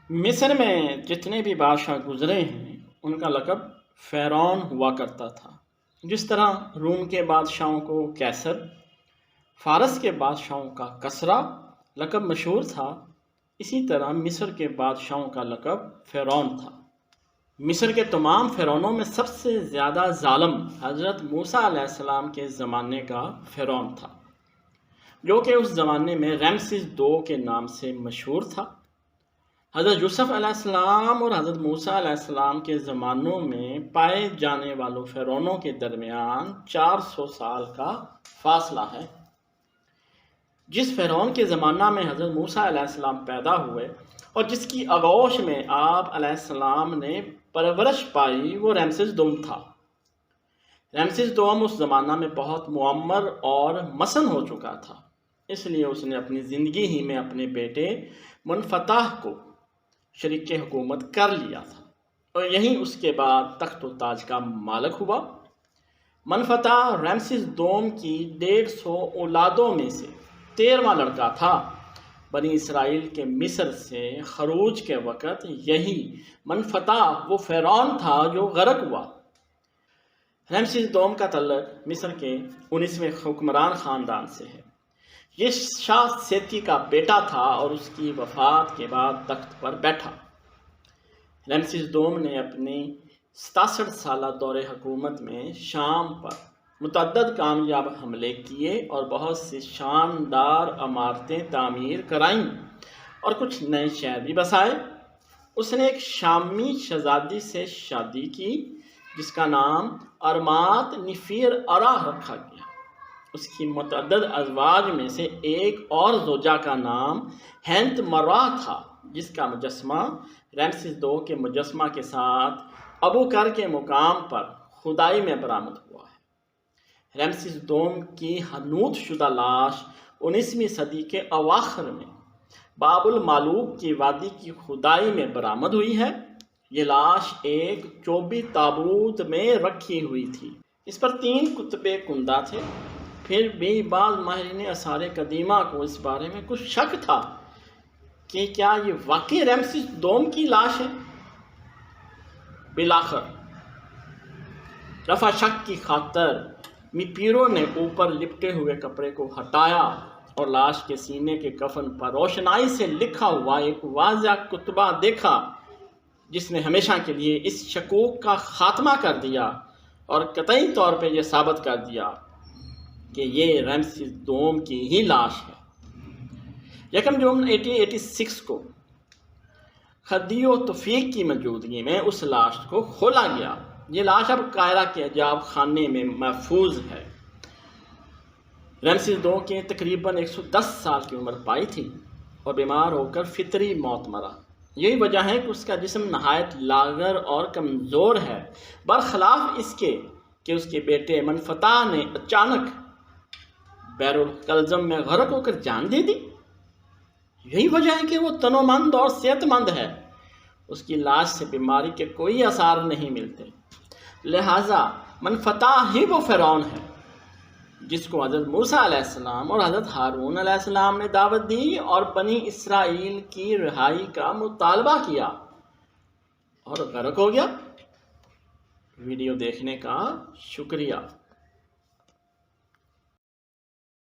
مصر میں جتنے بھی بادشاہ گزرے ہیں ان کا لقب فرعون ہوا کرتا تھا۔ جس طرح روم کے بادشاہوں کو کیسر، فارس کے بادشاہوں کا کسریٰ لقب مشہور تھا، اسی طرح مصر کے بادشاہوں کا لقب فرعون تھا۔ مصر کے تمام فرعونوں میں سب سے زیادہ ظالم حضرت موسیٰ علیہ السلام کے زمانے کا فرعون تھا، جو کہ اس زمانے میں رمسیس II کے نام سے مشہور تھا۔ حضرت یوسف علیہ السلام اور حضرت موسیٰ علیہ السلام کے زمانوں میں پائے جانے والوں فرعونوں کے درمیان 400 سال کا فاصلہ ہے۔ جس فرعون کے زمانہ میں حضرت موسیٰ علیہ السلام پیدا ہوئے اور جس کی آغوش میں آپ علیہ السلام نے پرورش پائی، وہ رمسیس II تھا۔ رمسیس II اس زمانہ میں بہت معمر اور مسن ہو چکا تھا، اس لیے اس نے اپنی زندگی ہی میں اپنے بیٹے منفتح کو شریک حکومت کر لیا تھا، اور یہی اس کے بعد تخت و تاج کا مالک ہوا۔ منفتح رمسیس II کی 150 اولادوں میں سے 13واں لڑکا تھا۔ بنی اسرائیل کے مصر سے خروج کے وقت یہی منفتح وہ فرعون تھا جو غرق ہوا۔ رمسیس II کا تعلق مصر کے 19ویں حکمران خاندان سے ہے۔ یہ شاہ سیتی کا بیٹا تھا اور اس کی وفات کے بعد تخت پر بیٹھا۔ رمسیس II نے اپنی 67 سالہ دور حکومت میں شام پر متعدد کامیاب حملے کیے اور بہت سی شاندار عمارتیں تعمیر کرائیں اور کچھ نئے شہر بھی بسائے۔ اس نے ایک شامی شہزادی سے شادی کی جس کا نام ارمات نفیر ارا رکھا گیا۔ اس کی متعدد ازواج میں سے ایک اور زوجہ کا نام ہینت مرا تھا، جس کا مجسمہ رمسیس II کے مجسمہ کے ساتھ ابوکر کے مقام پر کھدائی میں برآمد ہوا ہے۔ رمسیس II کی حنوط شدہ لاش 19ویں صدی کے اواخر میں باب المعلوق کی وادی کی کھدائی میں برآمد ہوئی ہے۔ یہ لاش ایک چوبی تابوت میں رکھی ہوئی تھی۔ اس پر 3 کتبے کندہ تھے۔ پھر بھی بعض ماہرین آثار قدیمہ کو اس بارے میں کچھ شک تھا کہ کیا یہ واقعی رمسیس II کی لاش ہے۔ بالآخر رفع شک کی خاطر میپیرو نے اوپر لپٹے ہوئے کپڑے کو ہٹایا اور لاش کے سینے کے کفن پر روشنائی سے لکھا ہوا ایک واضح کتبہ دیکھا، جس نے ہمیشہ کے لیے اس شکوک کا خاتمہ کر دیا اور قطعی طور پہ یہ ثابت کر دیا کہ یہ رمسیس II کی ہی لاش ہے۔ 1 جون 1886 کو خدیو توفیق کی موجودگی میں اس لاش کو کھولا گیا۔ یہ لاش اب قاہرہ کے عجائب خانے میں محفوظ ہے۔ رمسیس II کے تقریباً 110 سال کی عمر پائی تھی اور بیمار ہو کر فطری موت مرا۔ یہی وجہ ہے کہ اس کا جسم نہایت لاغر اور کمزور ہے، برخلاف اس کے کہ اس کے بیٹے منفتح نے اچانک بحر الکلزم میں غرق ہو کر جان دے دی۔ یہی وجہ ہے کہ وہ تنومند اور صحت مند ہے۔ اس کی لاش سے بیماری کے کوئی آثار نہیں ملتے، لہٰذا منفتح ہی وہ فرعون ہے جس کو حضرت موسیٰ علیہ السلام اور حضرت ہارون علیہ السلام نے دعوت دی اور بنی اسرائیل کی رہائی کا مطالبہ کیا اور غرق ہو گیا۔ ویڈیو دیکھنے کا شکریہ۔